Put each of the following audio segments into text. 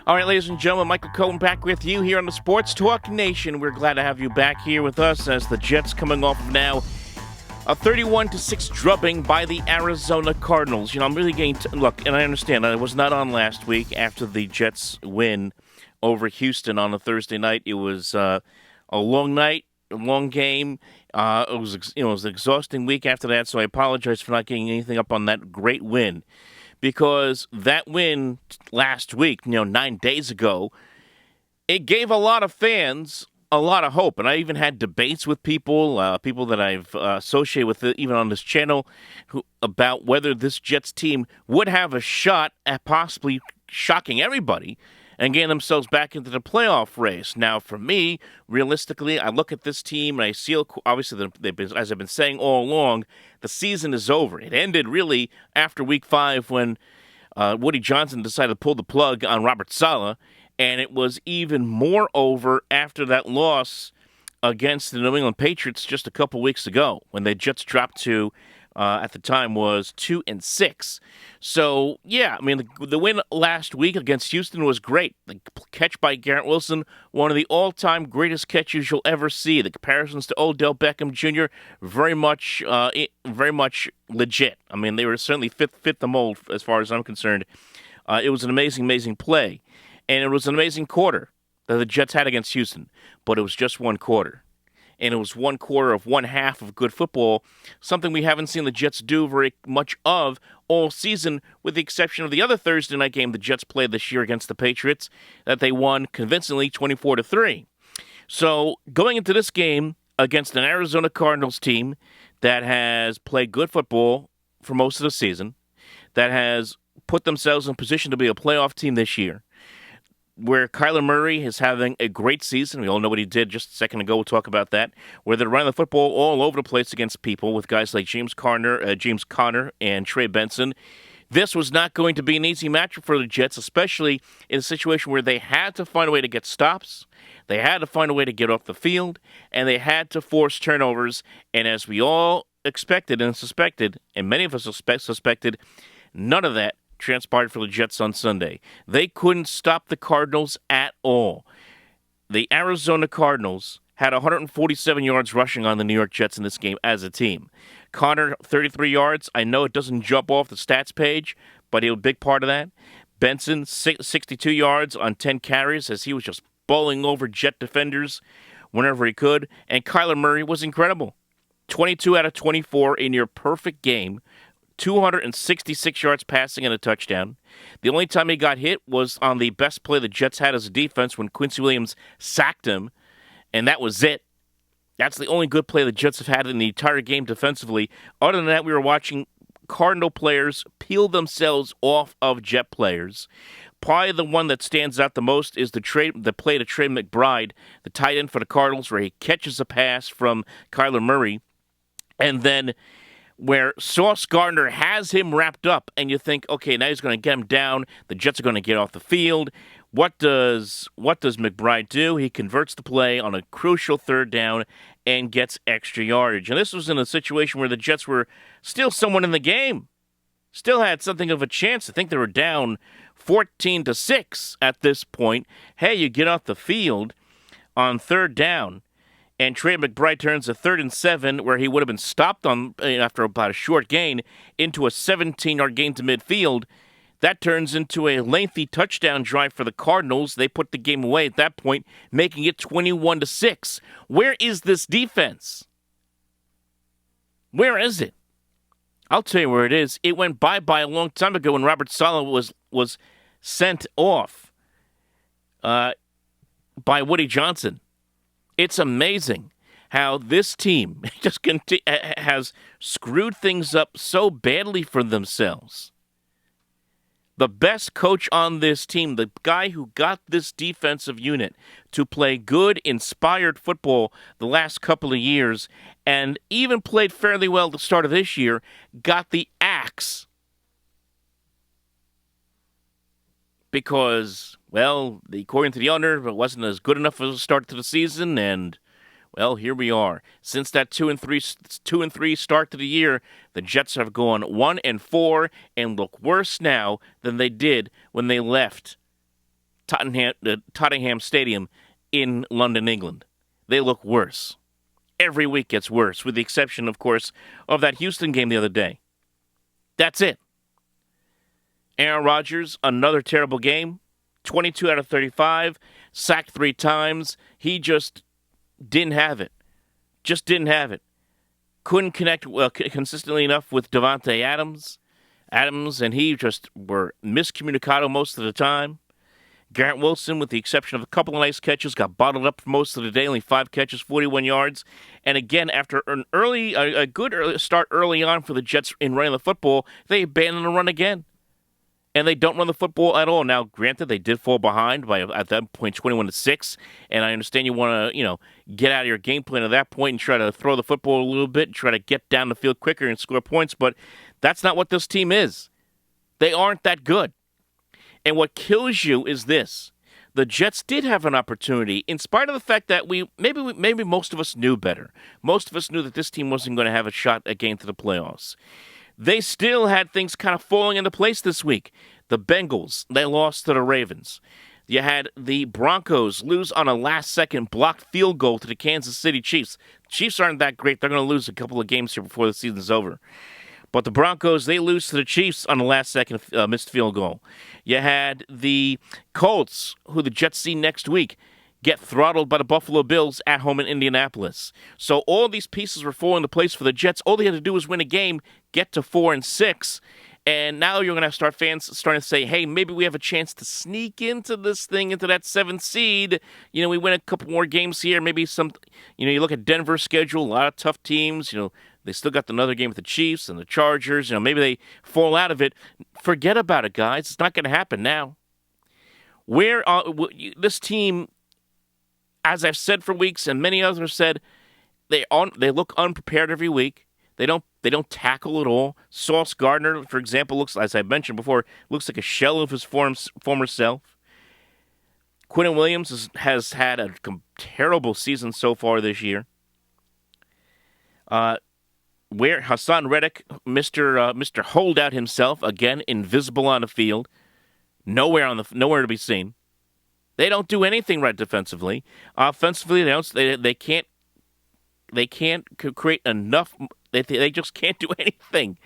All right, ladies and gentlemen, Michael Cohen back with you here on the Sports Talk Nation. We're glad to have you back here with us as the Jets coming off of now a 31-6 drubbing by the Arizona Cardinals. I'm really getting look, and I understand I was not on last week after the Jets win over Houston on a Thursday night. It was a long night, a long game. It was an exhausting week after that, so I apologize for not getting anything up on that great win. Because that win last week, 9 days ago, it gave a lot of fans a lot of hope. And I even had debates with people, people that I've associated with even on this channel, about whether this Jets team would have a shot at possibly shocking everybody and getting themselves back into the playoff race. Now, for me, realistically, I look at this team and I see, obviously, as I've been saying all along, the season is over. It ended really after Week 5 when Woody Johnson decided to pull the plug on Robert Saleh, and it was even more over after that loss against the New England Patriots just a couple weeks ago when the Jets dropped to, at the time, was 2-6. So, yeah, I mean, the win last week against Houston was great. The catch by Garrett Wilson, one of the all-time greatest catches you'll ever see. The comparisons to Odell Beckham Jr. very much legit. I mean, they were certainly fit the mold as far as I'm concerned. It was an amazing, amazing play. And it was an amazing quarter that the Jets had against Houston. But it was just one quarter. And it was one quarter of one half of good football, something we haven't seen the Jets do very much of all season, with the exception of the other Thursday night game the Jets played this year against the Patriots, that they won convincingly 24-3. So going into this game against an Arizona Cardinals team that has played good football for most of the season, that has put themselves in position to be a playoff team this year, where Kyler Murray is having a great season. We all know what he did just a second ago. We'll talk about that. Where they're running the football all over the place against people with guys like James Conner, and Trey Benson. This was not going to be an easy matchup for the Jets, especially in a situation where they had to find a way to get stops, they had to find a way to get off the field, and they had to force turnovers. And as we all expected and suspected, and many of us suspected, none of that transpired for the Jets on Sunday. They couldn't stop the Cardinals at all. The Arizona Cardinals had 147 yards rushing on the New York Jets in this game as a team. Conner, 33 yards. I know it doesn't jump off the stats page, but he was a big part of that. Benson, 62 yards on 10 carries, as he was just bowling over Jet defenders whenever he could. And Kyler Murray was incredible. 22 out of 24, a near perfect game. 266 yards passing and a touchdown. The only time he got hit was on the best play the Jets had as a defense when Quincy Williams sacked him, and that was it. That's the only good play the Jets have had in the entire game defensively. Other than that, we were watching Cardinal players peel themselves off of Jet players. Probably the one that stands out the most is the play to Trey McBride, the tight end for the Cardinals, where he catches a pass from Kyler Murray, and then where Sauce Gardner has him wrapped up, and you think, okay, now he's going to get him down. The Jets are going to get off the field. What does McBride do? He converts the play on a crucial third down and gets extra yardage. And this was in a situation where the Jets were still somewhat in the game, still had something of a chance. I think they were down 14-6 at this point. Hey, you get off the field on third down, and Trey McBride turns a 3rd and 7, where he would have been stopped on after about a short gain, into a 17-yard gain to midfield. That turns into a lengthy touchdown drive for the Cardinals. They put the game away at that point, making it 21-6. Where is this defense? Where is it? I'll tell you where it is. It went bye-bye a long time ago when Robert Saleh was sent off by Woody Johnson. It's amazing how this team just has screwed things up so badly for themselves. The best coach on this team, the guy who got this defensive unit to play good, inspired football the last couple of years, and even played fairly well at the start of this year, got the axe. Because, well, according to the owner, it wasn't as good enough as a start to the season, and, well, here we are. Since that 2-3 start to the year, the Jets have gone 1-4 and look worse now than they did when they left Tottenham Stadium in London, England. They look worse. Every week gets worse, with the exception, of course, of that Houston game the other day. That's it. Aaron Rodgers, another terrible game. 22 out of 35, sacked 3 times. He just didn't have it. Just didn't have it. Couldn't connect consistently enough with Davante Adams. Adams and he just were miscommunicado most of the time. Garrett Wilson, with the exception of a couple of nice catches, got bottled up for most of the day, only 5 catches, 41 yards. And again, after a good early start early on for the Jets in running the football, they abandoned the run again. And they don't run the football at all. Now, granted, they did fall behind by, at that point, 21-6. And I understand you want to, get out of your game plan at that point and try to throw the football a little bit and try to get down the field quicker and score points. But that's not what this team is. They aren't that good. And what kills you is this. The Jets did have an opportunity, in spite of the fact that maybe most of us knew better. Most of us knew that this team wasn't going to have a shot at getting to the playoffs. They still had things kind of falling into place this week. The Bengals, they lost to the Ravens. You had the Broncos lose on a last-second blocked field goal to the Kansas City Chiefs. The Chiefs aren't that great. They're going to lose a couple of games here before the season's over. But the Broncos, they lose to the Chiefs on the last-second missed field goal. You had the Colts, who the Jets see next week, get throttled by the Buffalo Bills at home in Indianapolis. So all these pieces were falling into place for the Jets. All they had to do was win a game, get to 4-6, and now you're going to have fans starting to say, hey, maybe we have a chance to sneak into this thing, into that 7th seed. We win a couple more games here. Maybe you look at Denver's schedule, a lot of tough teams. They still got another game with the Chiefs and the Chargers. Maybe they fall out of it. Forget about it, guys. It's not going to happen now. This team, as I've said for weeks, and many others have said, they look unprepared every week. They don't tackle at all. Sauce Gardner, for example, looks, as I mentioned before, looks like a shell of his former self. Quinnen Williams has had a terrible season so far this year. Where Hassan Reddick, Mr. Holdout himself, again invisible on the field, nowhere to be seen. They don't do anything right defensively. Offensively, they can't create enough. They just can't do anything.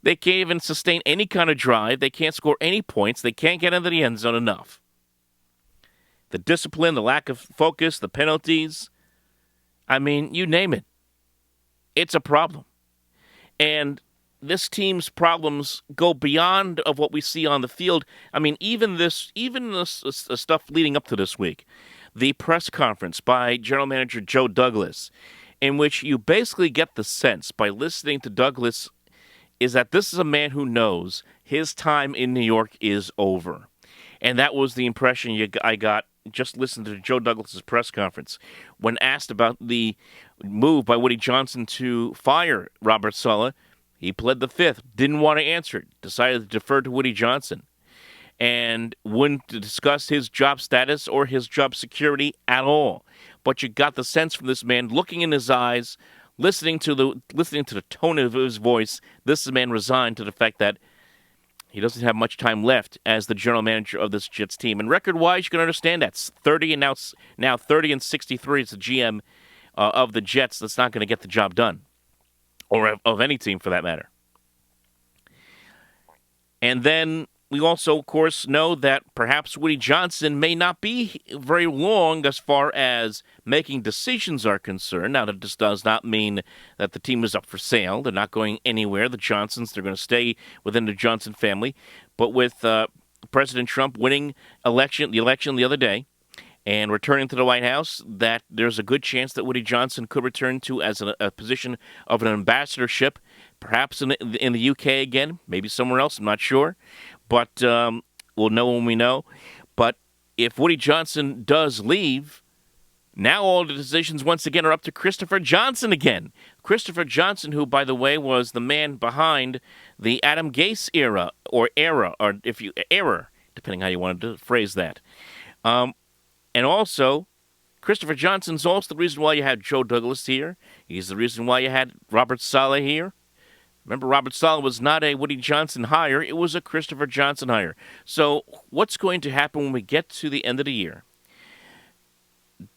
They can't even sustain any kind of drive. They can't score any points. They can't get into the end zone enough. The discipline, the lack of focus, the penalties. You name it. It's a problem. And this team's problems go beyond of what we see on the field. Even the stuff leading up to this week. The press conference by General Manager Joe Douglas, in which you basically get the sense by listening to Douglas is that this is a man who knows his time in New York is over. And that was the impression I got just listening to Joe Douglas's press conference. When asked about the move by Woody Johnson to fire Robert Saleh, he pled the fifth, didn't want to answer it, decided to defer to Woody Johnson, and wouldn't discuss his job status or his job security at all. But you got the sense from this man, looking in his eyes, listening to the tone of his voice, this man resigned to the fact that he doesn't have much time left as the general manager of this Jets team. And record-wise, you can understand that's 30 and now 30-63 is the GM of the Jets that's not going to get the job done, or of any team for that matter. And then we also, of course, know that perhaps Woody Johnson may not be very long as far as making decisions are concerned. Now, that just does not mean that the team is up for sale. They're not going anywhere. The Johnsons, they're going to stay within the Johnson family. But with President Trump winning the election the other day and returning to the White House, that there's a good chance that Woody Johnson could return to as a position of an ambassadorship, perhaps in the UK again, maybe somewhere else, I'm not sure. But we'll know when we know. But if Woody Johnson does leave, now all the decisions once again are up to Christopher Johnson again. Christopher Johnson, who, by the way, was the man behind the Adam Gase era, depending how you wanted to phrase that. And also, Christopher Johnson's also the reason why you had Joe Douglas here. He's the reason why you had Robert Saleh here. Remember, Robert Saleh was not a Woody Johnson hire. It was a Christopher Johnson hire. So what's going to happen when we get to the end of the year?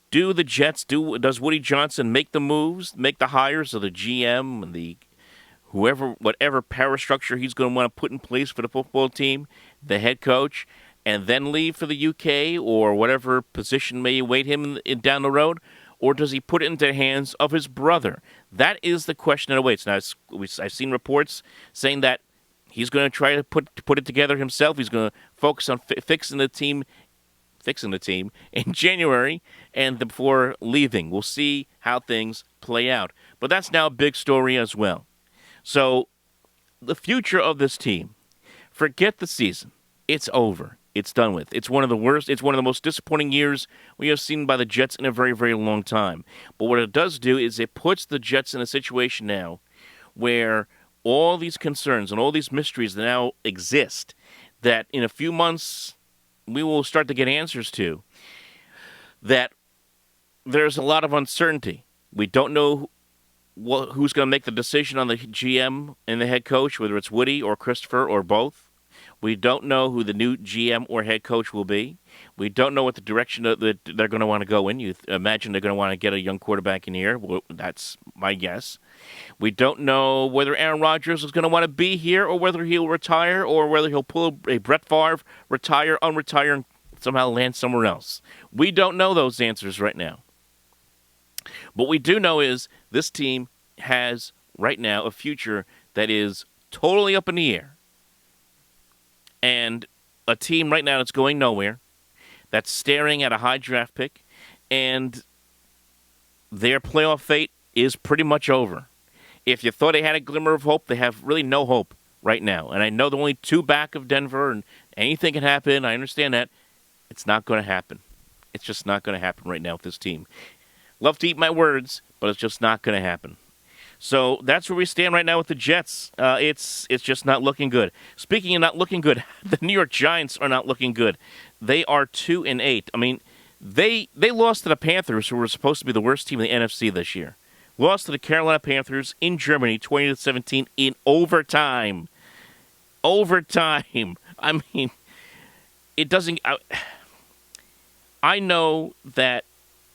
Does Woody Johnson make the moves, make the hires of the GM and the whatever power structure he's going to want to put in place for the football team, the head coach, and then leave for the UK or whatever position may await him down the road? Or does he put it into the hands of his brother? That is the question that awaits. Now, I've seen reports saying that he's going to try to put it together himself. He's going to focus on fixing the team in January and before leaving. We'll see how things play out. But that's now a big story as well. So the future of this team, forget the season. It's over. It's done with. It's one of the worst. It's one of the most disappointing years we have seen by the Jets in a very, very long time. But what it does do is it puts the Jets in a situation now where all these concerns and all these mysteries that now exist that in a few months we will start to get answers to, that there's a lot of uncertainty. We don't know who's going to make the decision on the GM and the head coach, whether it's Woody or Christopher or both. We don't know who the new GM or head coach will be. We don't know what the direction that they're going to want to go in. You imagine they're going to want to get a young quarterback in here. Well, that's my guess. We don't know whether Aaron Rodgers is going to want to be here or whether he'll retire or whether he'll pull a Brett Favre, retire, unretire, and somehow land somewhere else. We don't know those answers right now. What we do know is this team has right now a future that is totally up in the air. And a team right now that's going nowhere, that's staring at a high draft pick, and their playoff fate is pretty much over. If you thought they had a glimmer of hope, they have really no hope right now. And I know they're only 2 back of Denver, and anything can happen. I understand that. It's not going to happen. It's just not going to happen right now with this team. Love to eat my words, but it's just not going to happen. So that's where we stand right now with the Jets. It's just not looking good. Speaking of not looking good, the New York Giants are not looking good. They are 2-8. I mean, they lost to the Panthers, who were supposed to be the worst team in the NFC this year. Lost to the Carolina Panthers in Germany, 20-17 in overtime. Overtime. I mean, it doesn't. I know that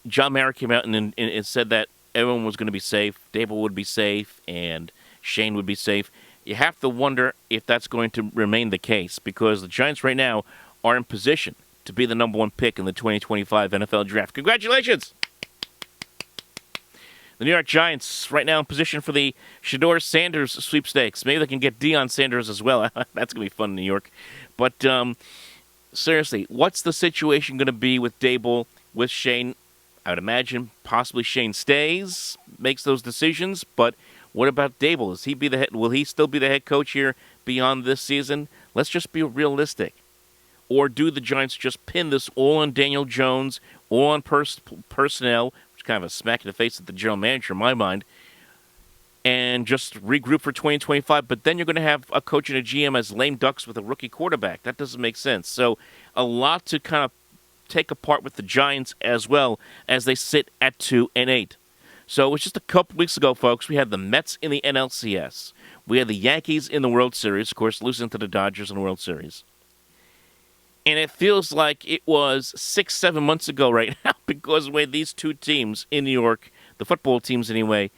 John Mara came out and said that everyone was going to be safe. Dable would be safe, and Shane would be safe. You have to wonder if that's going to remain the case because the Giants right now are in position to be the number 1 pick in the 2025 NFL Draft. Congratulations! The New York Giants right now in position for the Shedeur Sanders sweepstakes. Maybe they can get Deion Sanders as well. That's going to be fun in New York. But seriously, what's the situation going to be with Dable, with Shane? I would imagine possibly Shane stays, makes those decisions, but what about Dable? Will he still be the head coach here beyond this season? Let's just be realistic. Or do the Giants just pin this all on Daniel Jones, all on personnel, which is kind of a smack in the face of the general manager in my mind, and just regroup for 2025, but then you're going to have a coach and a GM as lame ducks with a rookie quarterback. That doesn't make sense. So a lot to kind of take apart with the Giants as well as they sit at 2-8. So it was just a couple weeks ago, folks. We had the Mets in the NLCS. We had the Yankees in the World Series, of course, losing to the Dodgers in the World Series. And it feels like it was 6-7 months ago right now because of the way these two teams in New York, the football teams anyway,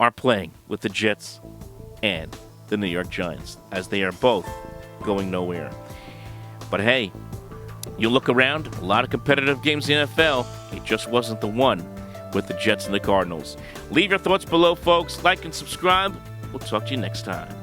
are playing with the Jets and the New York Giants as they are both going nowhere. But hey, you look around, a lot of competitive games in the NFL. It just wasn't the one with the Jets and the Cardinals. Leave your thoughts below, folks. Like and subscribe. We'll talk to you next time.